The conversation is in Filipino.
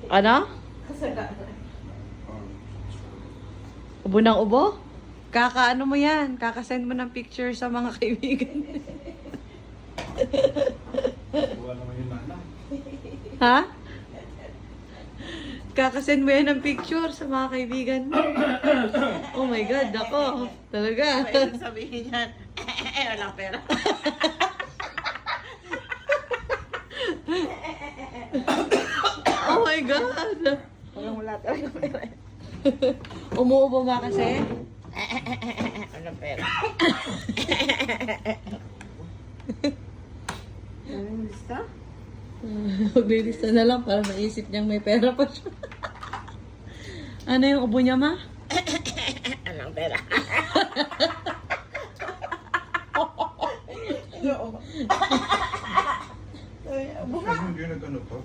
Ano? Ubo ng ubo? Kakaano mo yan? Kakasend mo ng picture sa mga kaibigan. Buwan naman yung nana. Ha? Kakasend mo yan ng picture sa mga kaibigan mo. Oh my God, ako. Talaga. Pwede sabihin yan, walang pera. Oh my God. Wala talaga pera. Umuubo ba kasi? Walang pera. Lista? Maglilista na lang para maisip niyang may pera pa siya. Ano yung ubo niya, ma? Walang pera. Ano yung nag-ano to?